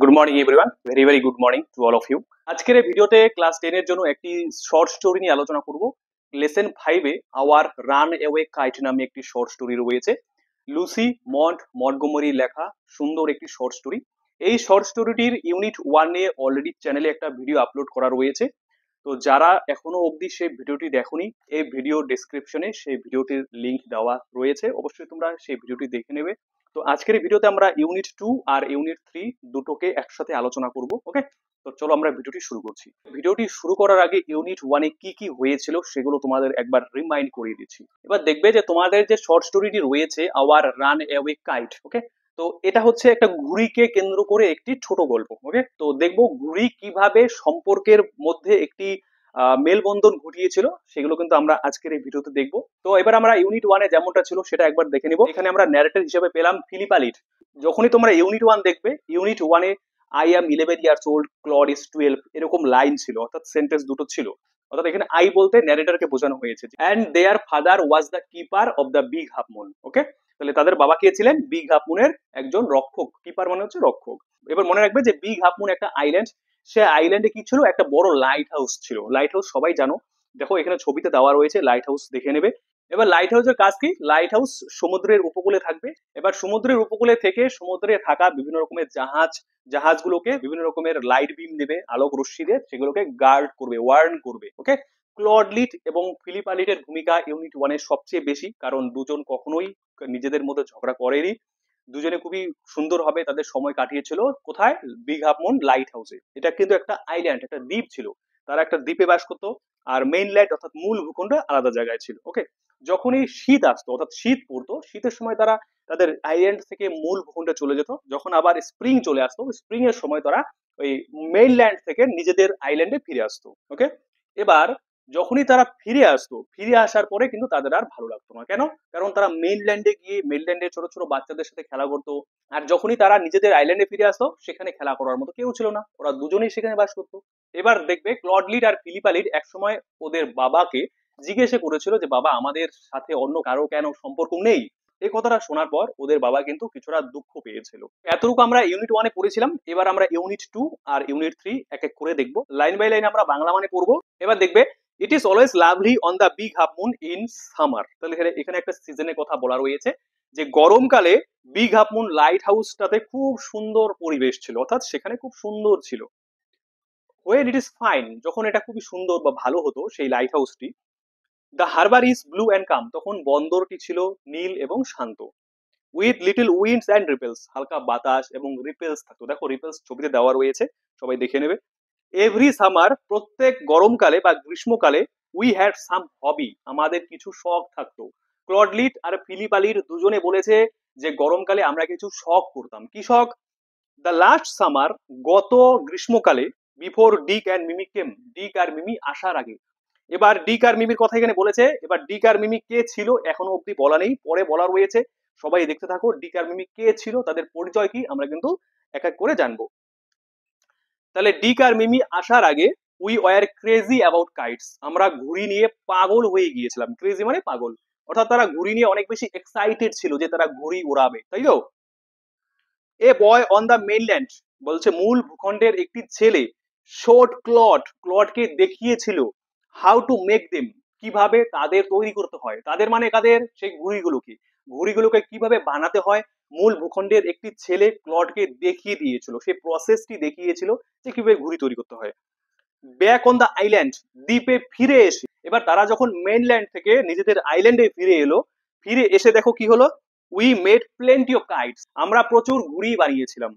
Good morning everyone, very very good morning to all of you. আজকের এই ভিডিওতে class 10 এর জন্য একটি শর্ট স্টোরি নিয়ে আলোচনা করব। লেসন 5 এ আওয়ার রান অ্যাওয়ে কাইট নামে একটি শর্ট স্টোরি রয়েছে। লুসি মন্টগোমারি লেখা সুন্দর একটি শর্ট স্টোরি। এই শর্ট স্টোরিটির ইউনিট 1 এ অলরেডি চ্যানেলে একটা ভিডিও আপলোড করা রয়েছে। তো যারা এখনো অবধি সেই ভিডিওটি দেখোনি, এই ভিডিও ডেসক্রিপশনে সেই ভিডিওটির লিংক দেওয়া রয়েছে, অবশ্যই তোমরা সেই ভিডিওটি দেখে নেবে। তো আজকের এই ভিডিওতে আমরা ইউনিট 2 আর ইউনিট 3 দুটোকে একসাথে আলোচনা করব। ওকে, তো চলো আমরা ভিডিওটি শুরু করছি। ভিডিওটি শুরু করার আগে ইউনিট 1 এ কি কি হয়েছিল সেগুলো তোমাদের একবার রিমাইন্ড করিয়ে দিচ্ছি। এবার দেখবে যে তোমাদের যে শর্ট স্টোরিটি রয়েছে আওয়ার রান অ্যাওয়ে কাইট, ওকে, তো এটা হচ্ছে একটা ঘুড়িকে কেন্দ্র করে একটি ছোট গল্প। ওকে, তো দেখবো ঘুড়ি কিভাবে সম্পর্কের মধ্যে একটি মেলবন্ধন ঘটিয়েছিল, সেগুলো কিন্তু আমরা আজকের এই ভিডিওতে দেখবো। তো এবার আমরা ইউনিট 1 এ যেমনটা ছিল সেটা একবার দেখে নিব। এখানে আমরা ন্যারেটর হিসেবে পেলাম ফিলিপা লিড। যখনই তোমরা ইউনিট 1 দেখবে, unit 1 A I am 11 years old, Claude is 12 এরকম লাইন ছিল, অর্থাৎ সেন্টেন্স দুটো ছিল। অর্থাৎ এখানে আই বলতে ন্যারেটরকে বোঝানো হয়েছে। And there father was the keeper of the big half moon. Okay, তাহলে তাদের বাবা কে ছিলেন? বিগ হাফ মুনের একজন রক্ষক। কিপার মানে হচ্ছে রক্ষক। এবার মনে রাখবে যে বিগ হাফ মুন একটা আইল্যান্ড। সে আইল্যান্ডে কি ছিল? একটা বড় লাইট হাউস ছিল। লাইট হাউস সবাই জানো, দেখো এখানে ছবিতে দেওয়া রয়েছে, লাইট হাউস দেখে নেবে। এবার লাইট হাউসের কাজ কি? লাইট হাউস সমুদ্রের উপকূলে থাকবে। এবার সমুদ্রের উপকূলে থেকে সমুদ্রে থাকা বিভিন্ন রকমের জাহাজগুলোকে বিভিন্ন রকমের লাইট বিম দেবে, আলোক রশ্মি দিয়ে সেগুলোকে গার্ড করবে, ওয়ার্ন করবে। ওকে, ক্লড লিড এবং ফিলিপা লিডের ভূমিকা ইউনিট 1 এর সবচেয়ে বেশি, কারণ দুজন কখনোই নিজেদের মধ্যে ঝগড়া করেনি। দুজনে খুবই সুন্দরভাবে তাদের সময় কাটিয়েছিল। কোথায়? বিগ হাফ মুন লাইট হাউসে। এটা কিন্তু একটা আইল্যান্ড, একটা দ্বীপ ছিল। তারা একটা দ্বীপে বাস করতো, আর মেইনল্যান্ড অর্থাৎ মূল ভূখণ্ড আলাদা জায়গায় ছিল। ওকে, যখনই শীত আসতো অর্থাৎ শীত পড়তো, শীতের সময় তারা তাদের আইল্যান্ড থেকে মূল ভূখণ্ডে চলে যেত। যখন আবার স্প্রিং চলে আসতো, স্প্রিং এর সময় তারা ওই মেইনল্যান্ড থেকে নিজেদের আইল্যান্ডে ফিরে আসতো। ওকে, এবার যখনই তারা ফিরে আসতো, ফিরে আসার পরে কিন্তু তাদের আর ভালো লাগতো না। কেন? কারণ তারা মেইনল্যান্ডে গিয়ে মেইনল্যান্ডে ছোট ছোট বাচ্চাদের সাথে খেলা করতো। আর যখনই তারা নিজেদের আইল্যান্ডে ফিরে আসতো, সেখানে খেলা করার মতো কেউ ছিল না, ওরা দুজনেই সেখানে বাস করতো। এবার দেখবে ক্লড লিড আর ফিলিপা লিড একসময় ওদের বাবাকে জিজ্ঞেসে করেছিল যে বাবা, আমাদের সাথে অন্য কারো কেন সম্পর্ক নেই? এই কথাটা শোনার পর ওদের বাবা কিন্তু কিছুটা দুঃখ পেয়েছিল। এতটুকু আমরা ইউনিট 1 এ পড়েছিলাম। এবার আমরা ইউনিট 2 আর ইউনিট 3 এক এক করে দেখবো। লাইন বাই লাইন আমরা বাংলা মানে পড়বো। এবার দেখবে it is always lovely on the big half moon in summer. তাহলে এখানে একটা সিজনের কথা বলা রয়েছে যে গরমকালে বিগ হাফ মুন লাইট হাউসটাতে খুব সুন্দর পরিবেশ ছিল, অর্থাৎ সেখানে খুব সুন্দর ছিল। ওয়েন ইট ইজ ফাইন, যখন এটা খুবই সুন্দর বা ভালো হতো সেই লাইট হাউসটি। The harbour is blue and calm, তখন বন্দরটি ছিল নীল এবং শান্ত। With little winds and ripples, হালকা বাতাস এবং রিপেলস থাকতো। দেখো রিপেলস ছবিতে দেওয়া রয়েছে, সবাই দেখে নেবে। এভরি সামার, প্রত্যেক গরমকালে বা গ্রীষ্মকালে, উই হ্যাড সাম হবি, আমাদের কিছু শখ থাকতো। ক্লডলিট আর ফিলিপালির দুজনে বলেছে যে গরমকালে আমরা কিছু শখ করতাম। কি শখ? দ্য লাস্ট সামার, গত গ্রীষ্মকালে, বিফোর ডিক অ্যান্ড মিমি কেম, ডিক আর মিমি আসার আগে। এবার ডিক আর মিমির কথা এখানে বলেছে। এবার ডিক আর মিমি কে ছিল এখনো অব্দি বলা নেই, পরে বলা রয়েছে। সবাই দেখতে থাকো, ডিক আর মিমি কে ছিল, তাদের পরিচয় কি আমরা কিন্তু এক এক করে জানবো। তাহলে ডিক আর মিমি আসার আগে we were crazy about kites, আমরা ঘুড়ি নিয়ে পাগল হয়ে গিয়েছিলাম। ক্রেজি মানে পাগল, অর্থাৎ তারা ঘুড়ি নিয়ে অনেক বেশি এক্সাইটেড ছিল যে তারা ঘুড়ি উড়াবে, তাই তো? এ বয় অন দ্য মেইনল্যান্ড, বলছে মূল ভূখণ্ডের একটি ছেলে, শোড ক্লডকে দেখিয়েছিল হাউ টু মেক দেম, কিভাবে তাদের তৈরি করতে হয়। তাদের মানে কাদের? সেই ঘুড়িগুলোকে কিভাবে বানাতে হয়, মূল ভূখণ্ডের একটি ছেলে ক্লডকে দেখিয়ে দিয়েছিল, সেই প্রসেসটি দেখিয়েছিল যে কিভাবে ঘুড়ি তৈরি করতে হয়। ব্যাক অন দ্য আইল্যান্ড, দ্বীপে ফিরে এসে, এবার তারা যখন মেইনল্যান্ড থেকে নিজেদের আইল্যান্ডে ফিরে এলো, ফিরে এসে দেখো কি হলো? We made plenty of kites, আমরা প্রচুর ঘুড়ি বানিয়েছিলাম।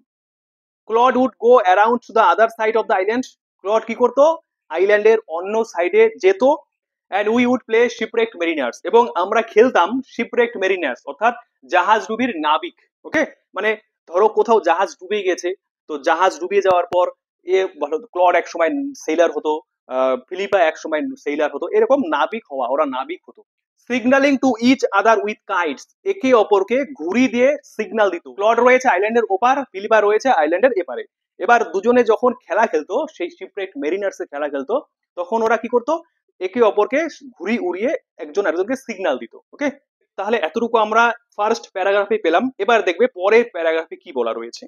Claude would go around to the other side of the island, Claude কি করতো? আইল্যান্ডের অন্য সাইডে যেত। And we would play shipwrecked mariners, এবং আমরা খেলতাম শিপরেক্ট মেরিনার্স, অর্থাৎ জাহাজ ডুবির নাবিক। ওকে, মানে ধরো কোথাও জাহাজ ডুবে গেছে, তো জাহাজ ডুবে যাওয়ার পর ক্লড এক সময় সেইলার হতো, ফিলিপা এক সময় সেইলার হতো, এরকম নাবিক হওয়া, ওরা নাবিক হতো। Signalling to each other with kites, একে অপরকে ঘুড়ি দিয়ে সিগন্যাল দিত। ক্লড রয়েছে আইল্যান্ডের ওপার, ফিলিপা রয়েছে আইল্যান্ডের এপারে। এবার দুজনে যখন খেলা খেলতো, সেই শিপরেক্ট মেরিনার্সে খেলা খেলতো, তখন ওরা কি করতো? একে অপরকে ঘুড়ি উড়িয়ে একজন আরেকজনকে সিগন্যাল দিত। ওকে, তাহলে এতটুকু আমরা ফার্স্ট প্যারাগ্রাফে পেলাম। এবার দেখবে পরের প্যারাগ্রাফে কি বলা রয়েছে।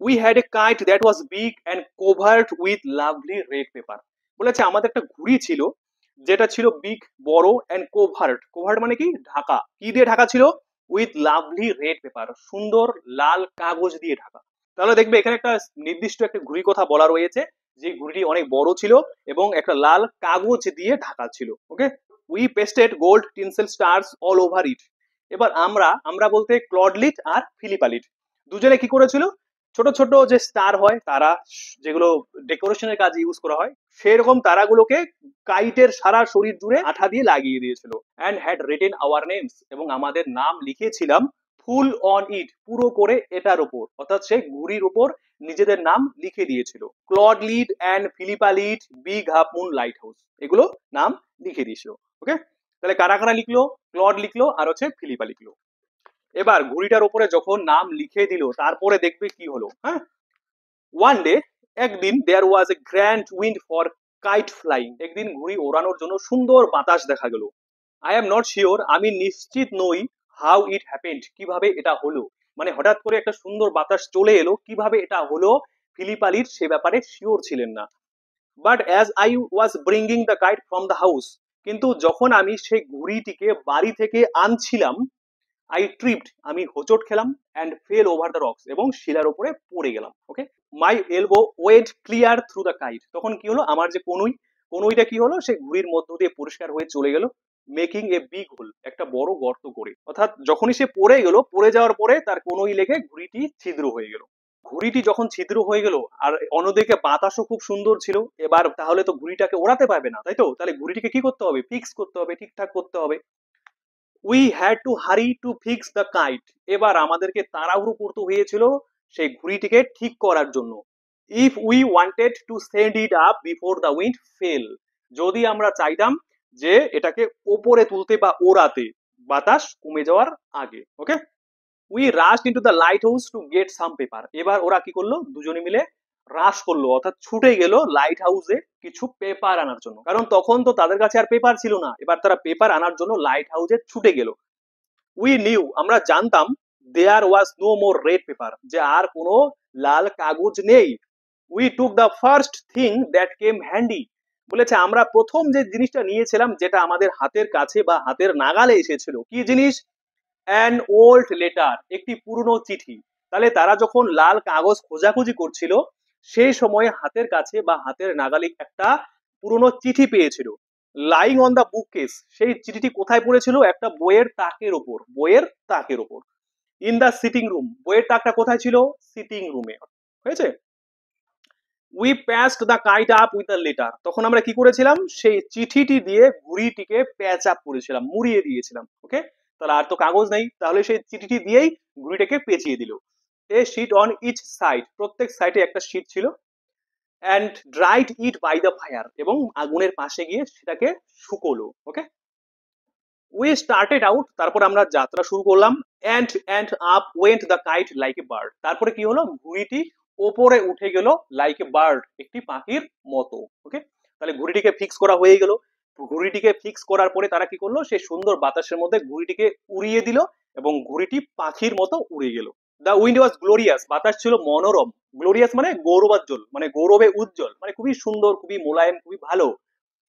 We had a kite that was big and covered with lovely red paper. বলেছে আমাদের একটা ঘুড়ি ছিল যেটা ছিল বিগ, বড়, অ্যান্ড কোভার্ড। কোভার্ড মানে কি? ঢাকা। কি দিয়ে ঢাকা ছিল? উইথ লাভলি রেড পেপার, সুন্দর লাল কাগজ দিয়ে ঢাকা। তাহলে দেখবে এখানে একটা নির্দিষ্ট একটা ঘুড়ি কথা বলা রয়েছে, যে ঘুড়িটি অনেক বড় ছিল এবং একটা লাল কাগজ দিয়ে ঢাকা ছিল। Okay, we pasted gold tinsel stars all over it. এবার আমরা আমরা বলতে ক্লডলিট আর ফিলিপালিট দুজনে কি করেছিল, ছোট ছোট যে স্টার হয় তারা, যেগুলো ডেকোরেশনের কাজে ইউজ করা হয়, সেরকম তারাগুলোকে কাইটের সারা শরীর জুড়ে আঠা দিয়ে লাগিয়ে দিয়েছিল। And had written our names, এবং আমাদের নাম লিখেছিলাম ফুল অন ইট, পুরো করে এটার উপর, অর্থাৎ সেই ঘুড়ির উপর নিজেদের নাম লিখে দিয়েছিল। Claude Lead and Philippa Lead, Big half Moon Lighthouse, এগুলো নাম লিখে দিয়েছিল। ওকে, তাহলে কারা কারা লিখলো? ক্লড লিখলো আর হচ্ছে ফিলিপা লিখলো। এবার ঘুড়িটার উপরে যখন নাম লিখে দিল, তারপরে দেখবে কি হলো। হ্যাঁ, ওয়ান ডে, একদিন, there was a grand wind for kite flying, একদিন ঘুড়ি ওড়ানোর জন্য সুন্দর বাতাস দেখা গেল। আই এম নট শিওর, আমি নিশ্চিত নই, হাউ ইট হ্যাপেন্ড, কিভাবে এটা হলো। মানে হঠাৎ করে একটা সুন্দর বাতাস চলে এলো, কিভাবে এটা হলো ফিলিপালির সে ব্যাপারে শিওর ছিলেন না। But as I was bringing the kite from the house, কিন্তু যখন আমি সেই ঘুড়িটিকে বাড়ি থেকে আনছিলাম, আই ট্রিপড, আমি হোঁচট খেলাম, and fell over the rocks, এবং শিলার উপরে পড়ে গেলাম। Okay, my elbow went clear through the kite, তখন কি হলো, আমার যে কনুই, কনুইটা কি হলো, সে ঘুড়ির মধ্য দিয়ে পরিষ্কার হয়ে চলে গেল, মেকিং এ বিগ হোল, একটা বড় গর্ত করে। অর্থাৎ যখনই সে পড়ে গেল, পড়ে যাওয়ার পরে তার কনুই লেগে ঘুড়িটি ছিদ্র হয়ে গেল। ঘুড়িটি যখন ছিদ্র হয়ে গেল, আর অন্যদিকে বাতাসও খুব সুন্দর ছিল, এবার তাহলে তো ঘুড়িটাকে ওড়াতে পারবে না, তাই তো? তাহলে ঘুড়িটিকে কি করতে হবে? ফিক্স করতে হবে, ঠিকঠাক করতে হবে। We had to hurry to fix the kite, এবার আমাদেরকে তাড়াহুড়ো করতে হয়েছিল সেই ঘুড়িটিকে ঠিক করার জন্য। If we wanted to send it up before the wind fail, যদি আমরা চাইতাম যে এটাকে ওপরে তুলতে বা ওড়াতে, বাতাস কমে যাওয়ার আগে। Okay, we rushed into the lighthouse to get some paper, এবার ওরা কি করলো, দুজনে মিলে রাশ করলো, অর্থাৎ ছুটে গেল লাইট হাউসে কিছু পেপার আনার জন্য, কারণ তখন তো তাদের কাছে আর পেপার ছিল না, এবার তারা পেপার আনার জন্য লাইট হাউসে ছুটে গেল। উই নিউ, আমরা জানতাম, there was no more red paper, যে আর কোনো লাল কাগজ নেই। We took the first thing that came handy, বলেছে আমরা প্রথম যে জিনিসটা নিয়েছিলাম, যেটা আমাদের হাতের কাছে বা হাতের নাগালে এসেছিল, কি জিনিস? অ্যান ওল্ড লেটার, একটি পুরনো চিঠি। তাহলে তারা যখন লাল কাগজ খোঁজাখুঁজি করছিল, সেই সময় হাতের কাছে বা হাতের নাগালে একটা পুরনো চিঠি পেয়েছিল। Lying on the book case, সেই চিঠিটি কোথায় পড়েছিল? একটা বইয়ের তাকের ওপর, বইয়ের তাকের ওপর। ইন দ্য সিটিং রুম, বইয়ের তাকটা কোথায় ছিল? সিটিং রুমে। হয়েছে? We patched the kite up with the letter, তখন আমরা কি করেছিলাম? সেই চিঠিটি দিয়ে ঘুড়িটিকে প্যাচ আপ করেছিলাম, মুড়িয়ে দিয়েছিলাম। ওকে, তাহলে আর তো কাগজ নেই, তাহলে সেই চিঠিটি দিয়েই ঘুড়িটাকে পেঁচিয়ে দিল। A sheet on each side, প্রত্যেক সাইডে একটা শিট ছিল। And dried it by the fire, এবং আগুনের পাশে গিয়ে সেটাকে শুকোলো। ওকে, উই স্টার্টেড আউট, তারপর আমরা যাত্রা শুরু করলাম। And up went the kite like a bird, তারপরে কি হলো? ঘুড়িটি ওপরে উঠে গেল লাইক এ বার্ড, একটি পাখির মতো। ওকে, তাহলে ঘুড়িটিকে ফিক্স করা হয়ে গেল। ঘুড়িটিকে ফিক্স করার পরে তারা কি করলো? সেই সুন্দর বাতাসের মধ্যে ঘুড়িটিকে উড়িয়ে দিল, এবং ঘুড়িটি পাখির মতো উড়ে গেল। দ্য উইন্ড ওয়াজ গ্লোরিয়াস, বাতাস ছিল মনোরম। গ্লোরিয়াস মানে গৌরবাজ্জ্বল, মানে গৌরবে উজ্জ্বল, মানে খুবই সুন্দর, খুবই মোলায়েম, খুবই ভালো।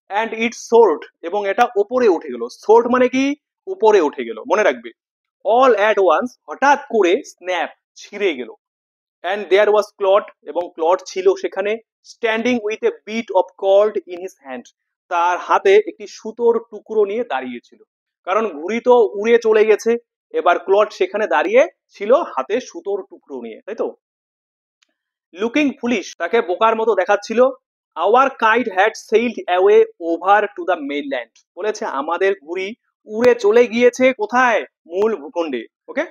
অ্যান্ড ইট সোর্ট, এবং এটা ওপরে উঠে গেল। সোর্ট মানে কি? উপরে উঠে গেল, মনে রাখবে। অল অ্যাট ওয়ান্স, হঠাৎ করে, স্ন্যাপ, ছিঁড়ে গেল। অ্যান্ড দেয়ার ওয়াজ ক্লড, এবং ক্লড ছিল সেখানে, standing with a bit of cord in his hand, তার হাতে একটি সুতোর টুকরো নিয়ে দাঁড়িয়েছিল। কারণ ঘুড়ি তো উড়ে চলে গেছে, এবার ক্লড সেখানে দাঁড়িয়ে ছিল হাতে সুতোর টুকরো নিয়ে, তাই তো? লুকিং ফুলিশ, তাকে বোকার মতো দেখাচ্ছিল। Our kite had sailed away over to the mainland, বলেছে আমাদের ঘুড়ি উড়ে চলে গিয়েছে কোথায়? মূল ভূখণ্ডে। ওকে,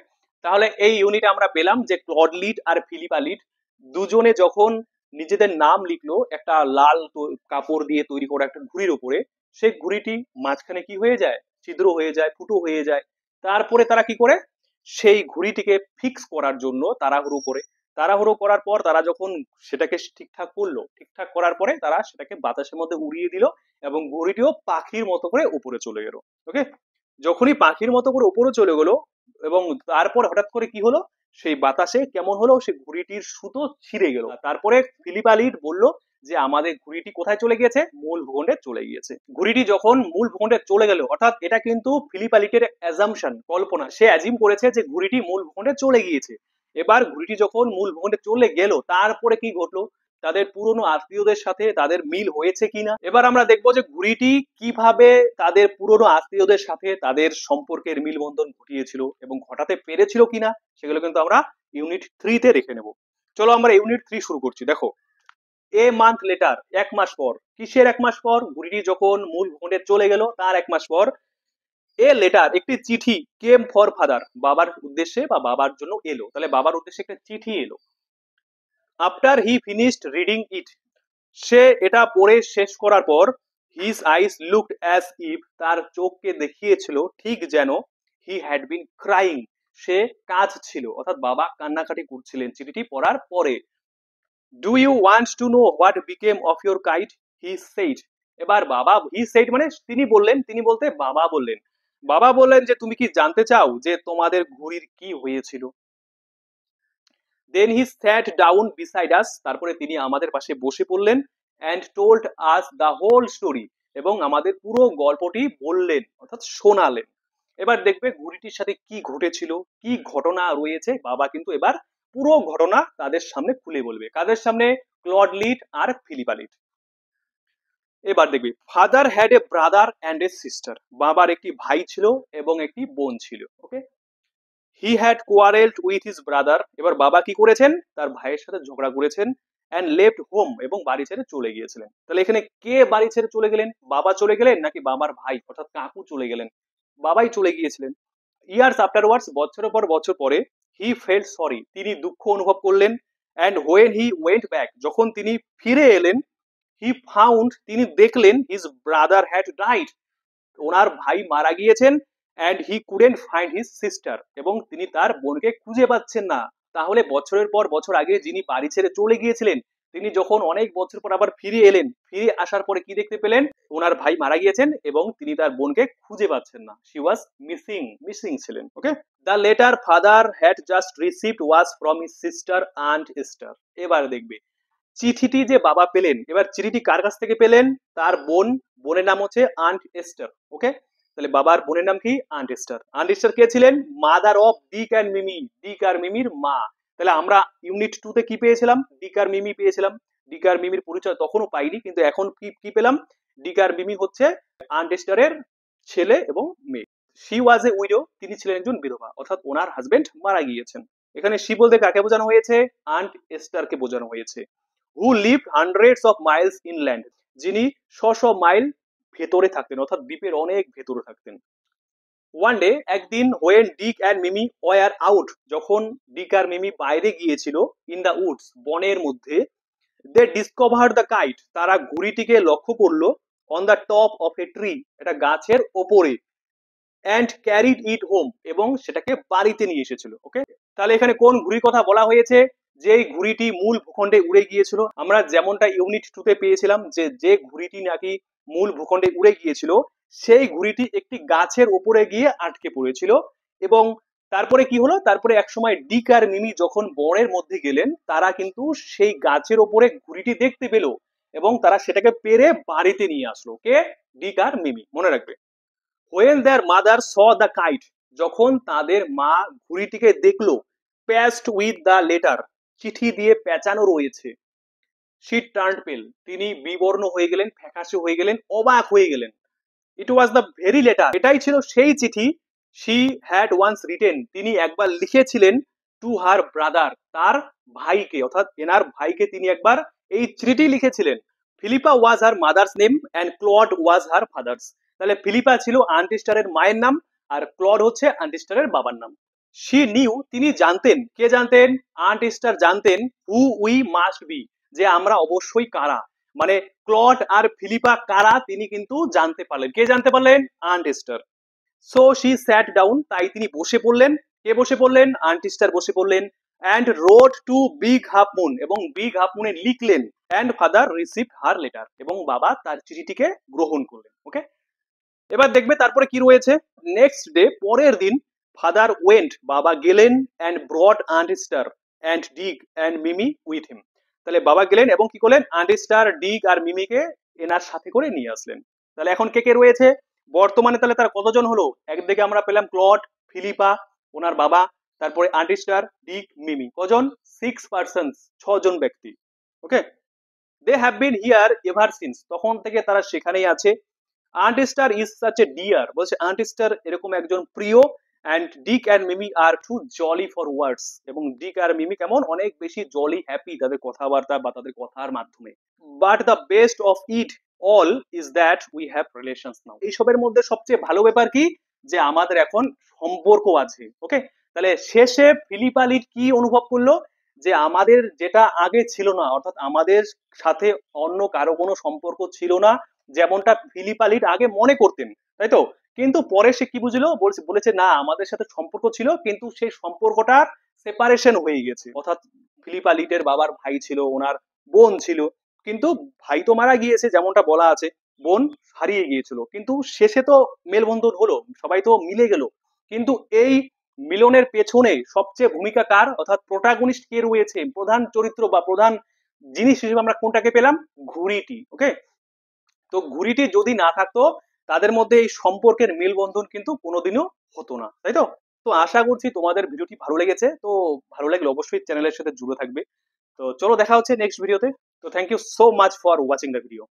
তাহলে এই ইউনিট আমরা পেলাম যে ক্লড লিড আর ফিলিপা লিড দুজনে যখন নিজেদের নাম লিখলো একটা লাল কাপড় দিয়ে তৈরি করা একটা ঘুড়ির উপরে, সেই ঘুড়িটি মাঝখানে কি হয়ে যায়? ছিদ্র হয়ে যায়, ফুটো হয়ে যায়। তারপরে তারা কি করে? সেই ঘুড়িটিকে ফিক্স করার জন্য তাড়াহুড়ো করে, তাড়াহুড়ো করার পর তারা যখন সেটাকে ঠিকঠাক করলো, ঠিকঠাক করার পরে তারা সেটাকে বাতাসের মধ্যে উড়িয়ে দিল, এবং ঘুড়িটিও পাখির মতো করে উপরে চলে গেল। ওকে, যখনই পাখির মতো করে উপরে চলে গেলো, এবং তারপর হঠাৎ করে কি হলো, সেই বাতাসে কেমন হলো, সেই ঘুড়িটির সুতো ছিঁড়ে গেল। তারপরে ফিলিপা লিড বলল যে আমাদের ঘুড়িটি কোথায় চলে গিয়েছে, মূল ভূখণ্ডে চলে গিয়েছে। ঘুড়িটি যখন মূল ভূখণ্ডে চলে গেল, অর্থাৎ এটা কিন্তু ফিলিপা লিডের অ্যাজাম্পশন, কল্পনা, সে অ্যাজিম করেছে যে ঘুড়িটি মূল ভূখণ্ডে চলে গিয়েছে। এবার ঘুড়িটি যখন মূল ভূখণ্ডে চলে গেল, তারপরে কি ঘটলো, তাদের পুরনো আত্মীয়দের সাথে তাদের মিল হয়েছে কিনা। এবার আমরা দেখবো যে ঘুড়িটি কিভাবে তাদের পুরনো আত্মীয়দের সাথে তাদের সম্পর্কের মিলবন্ধন ঘটিয়েছিল এবং ঘটাতে পেরেছিল কিনা, সেগুলো কিন্তু আমরা ইউনিট 3 তে দেখে নেব। চলো আমরা ইউনিট 3 শুরু করছি। দেখো, এ মান্থ লেটার, এক মাস পর। কিসের এক মাস পর? ঘুড়িটি যখন মূল ভূখণ্ডে চলে গেল তার এক মাস পর। এ লেটার, একটি চিঠি, কেম ফর ফাদার, বাবার উদ্দেশ্যে বা বাবার জন্য এলো। তাহলে বাবার উদ্দেশ্যে একটা চিঠি এলো। After he finished reading it, সে এটা পড়ে শেষ করার পর, his eyes looked as if, তার চোখকে দেখিয়েছিল ঠিক যেন, হি হ্যাড বিন ক্রাইং, সে কাঁদছিল, অর্থাৎ বাবা কান্নাকাটি করছিলেন চিঠিটি পড়ার পরে। Do you want to know what became of your kite, he said. এবার বাবা, হি সেইড মানে তিনি বললেন, তিনি বলতে বাবা বললেন, বাবা বললেন যে তুমি কি জানতে চাও যে তোমাদের ঘুড়ির কি হয়েছিল। দেন হি স্যাট ডাউন বিসাইড আস, তারপরে তিনি আমাদের পাশে বসে পড়লেন। And told us the whole story, এবং আমাদের পুরো গল্পটি বললেন, অর্থাৎ শোনালেন। এবার দেখবে ঘুড়িটির সাথে কি ঘটেছিল, কি ঘটনা রয়েছে, বাবা কিন্তু এবার পুরো ঘটনা তাদের সামনে খুলে বলবে। কাদের সামনে? ক্লড লিড আর ফিলিপা লিড। এবার দেখবি, father had a brother and a sister, বাবার একটি ভাই ছিল এবং একটি বোন ছিল। Okay, he had quarrelled with his brother, এবার বাবা কি করেছেন, তার ভাইয়ের সাথে ঝগড়া করেছেন। অ্যান্ড লেফট হোম, এবং বাড়ি ছেড়ে চলে গিয়েছিলেন। তাহলে এখানে কে বাড়ি ছেড়ে চলে গেলেন? বাবা চলে গেলেন নাকি বাবার ভাই অর্থাৎ কাকু চলে গেলেন? বাবাই চলে গিয়েছিলেন। ইয়ার্স আফটারওয়ার্ডস, বছরের পর বছর পরে, হি ফেল্ট সরি, তিনি দুঃখ অনুভব করলেন। And when he went back, যখন তিনি ফিরে এলেন, হি ফাউন্ড, তিনি দেখলেন, হিজ ব্রাদার হ্যাড ডাইড, ওনার ভাই মারা গিয়েছেন। And he couldn't find his sister, এবং তিনি তার বোনকে খুঁজে পাচ্ছেন না। তাহলে বছরের পর বছর আগে যিনি বাড়ি ছেড়ে চলে গিয়েছিলেন, তিনি যখন অনেক বছর পর আবার ফিরে এলেন, ফিরে আসার পরে কি দেখতে পেলেন, ওনার ভাই মারা গিয়েছেন এবং তিনি তার বোনকে খুঁজে পাচ্ছেন না। শি ওয়াজ মিসিং, মিসিং ছিলেন। Okay, the letter father had just received was from his sister aunt Esther. এবার দেখবে চিঠিটি যে বাবা পেলেন, এবার চিঠিটি কার কাছ থেকে পেলেন? তার বোন, বোনের নাম হচ্ছে আন্ট এস্টার। ওকে, তাহলে বাবার বোনের নাম কি? Aunt Esther. আন্ট এস্টার কে ছিলেন? Mother of Dick and Mimi, Dick আর মিমির মা। তাহলে আমরা ইউনিট 2 তে কি পেয়েছিলাম? ডিক আর মিমি পেয়েছিলাম। ডিক আর মিমির পরিচয় তখনও পাইনি, কিন্তু এখন কি পেলাম? ডিক আর মিমি হচ্ছে আন্ট এস্টারের ছেলে এবং মেয়ে। শি ওয়াজ এ উইডো, তিনি ছিলেন একজন বিধবা, অর্থাৎ ওনার হাজবেন্ড মারা গিয়েছেন। এখানে শি বলতে কাকে বোঝানো হয়েছে? আন্ট এস্টারকে বোঝানো হয়েছে। Who lived hundreds of Miles inland, যিনি শ মাইল ভেতরে থাকতেন, অর্থাৎ দ্বীপের অনেক ভেতরে থাকতেন। ওয়ান ডে, একদিন, when Dick and Mimi were out, যখন ডিক আর মিমি বাইরে গিয়েছিল, ইন দ্য উডস, বনের মধ্যে, দে ডিসকভার দ্য কাইট, তারা ঘুড়িটিকে লক্ষ্য করলো, on the top of a tree, এটা গাছের ওপরে। অ্যান্ড ক্যারিড ইট হোম, এবং সেটাকে বাড়িতে নিয়ে এসেছিল। ওকে, তাহলে এখানে কোন ঘুড়ির কথা বলা হয়েছে? যেই ঘুড়িটি মূল ভূখণ্ডে উড়ে গিয়েছিল। আমরা যেমনটা ইউনিট 2 তে পেয়েছিলাম যে যে ঘুড়িটি নাকি মূল ভূখণ্ডে উড়ে গিয়েছিল, সেই ঘুড়িটি একটি গাছের উপরে গিয়ে আটকে পড়েছিল। এবং তারপরে কি হলো, তারপরে একসময় ডিক আর মিমি যখন বনের মধ্যে গেলেন, তারা কিন্তু সেই গাছের ওপরে ঘুড়িটি দেখতে পেল এবং তারা সেটাকে পেরে বাড়িতে নিয়ে আসলো। কে? ডিক আর মিমি, মনে রাখবে। When their mother saw the kite, যখন তাদের মা ঘুড়িটিকে দেখলো, প্যাচড উইথ দ্য লেটার, চিঠি দিয়ে পেঁচানো রয়েছে, she turned pale, তিনি বিবর্ণ হয়ে গেলেন, ফ্যাকাশে হয়ে গেলেন, অবাক হয়ে গেলেন। It was the very letter, এটাই ছিল সেই চিঠি, she had once written, তিনি একবার লিখেছিলেন, to her brother, তার ভাইকে, অর্থাৎ এনার ভাইকে তিনি একবার এই চিঠিটি লিখেছিলেন। Philippa was her mother's name and Claude was her father's, তাহলে ফিলিপা ছিল আন্ট এস্টারের মায়ের নাম আর ক্লড হচ্ছে আন্ট এস্টারের বাবার নাম। শি নিউ, তিনি জানতেন। কে জানতেন? আন্ট এস্টার জানতেন। হু উই মাস্ট বি, যে আমরা অবশ্যই কারা, মানে ক্লড আর ফিলিপা কারা তিনি কিন্তু জানতে পারলেন। কে জানতে পারলেন? Aunt Esther. So she sat down, তাই তিনি বসে পড়লেন। কে বসে পড়লেন? আন্ট এস্টার বসে পড়লেন। And rode to Big half Moon, এবং বিগ হাফ মুনে লিখলেন। And father received her letter, এবং বাবা তার চিঠিটিকে গ্রহণ করলেন। ওকে, এবার দেখবে তারপরে কি রয়েছে। নেক্সট ডে, পরের দিন, ফাদার ওয়েন্ট, বাবা গেলেন, and brought aunt Esther and Dick and Mimi with him. তাহলে বাবা গেলেন এবং কি করলেন, আন্ট স্টার, ডিগ আর মিমিকে এনার সাথে করে নিয়ে আসলেন। তাহলে এখন কে কে রয়েছে বর্তমানে, তাহলে তার কতজন হলো, একদিকে আমরা পেলাম ক্লড, ফিলিপা, ওনার বাবা, তারপরে আন্ট স্টার, ডিগ, মিমি, কজন, 6 পার্সনস, 6 জন ব্যক্তি। Okay, they have been here ever since, তখন থেকে তারা সেখানেই আছে। Aunt Esther is such a dear, বলছে আন্ট স্টার এরকম একজন প্রিয়, and Dick and Mimi are too jolly for words, এবং ডিক আর মিমি কেমন, অনেক বেশি জলি, হ্যাপি তাদের কথাবার্তা বা তাদের কথার মাধ্যমে। But the best of it all is that we have relations now, এইসবের মধ্যে সবচেয়ে ভালো ব্যাপার কি, যে আমাদের এখন সম্পর্ক আছে। ওকে, তাহলে শেষে ফিলিপা লিড কি অনুভব করলো, যে আমাদের যেটা আগে ছিল না, অর্থাৎ আমাদের সাথে অন্য কারো কোনো সম্পর্ক ছিল না, যেমনটা ফিলিপা লিড আগে মনে করতেন, তাই তো। কিন্তু পরে সে কি বুঝলো, বলেছে না, আমাদের সাথে সম্পর্ক ছিল, কিন্তু সেই সম্পর্কটার সেপারেশন হয়ে গেছে। অর্থাৎ ফিলিপা লিডের বাবার ভাই ছিল, ওনার বোন ছিল, কিন্তু ভাই তো মারা গিয়েছে যেমনটা বলা আছে, বোন হারিয়ে গিয়েছিল, কিন্তু শেষে তো মেলবন্ধন হলো, সবাই তো মিলে গেল। কিন্তু এই মিলনের পেছনে সবচেয়ে ভূমিকা কার, অর্থাৎ প্রোটাগনিস্ট কে রয়েছে, প্রধান চরিত্র বা প্রধান জিনিস হিসেবে আমরা কোনটাকে পেলাম, ঘুড়িটি। ওকে, তো ঘুড়িটি যদি না থাকতো, তাদের মধ্যে এই সম্পর্কের মেলবন্ধন কিন্তু কোনোদিনও হতো না, তাই তো। তো আশা করছি তোমাদের ভিডিওটি ভালো লেগেছে, তো ভালো লাগলে অবশ্যই চ্যানেলের সাথে জুড়ে থাকবে। তো চলো দেখা হচ্ছে নেক্সট ভিডিওতে। তো thank you so much for watching the video.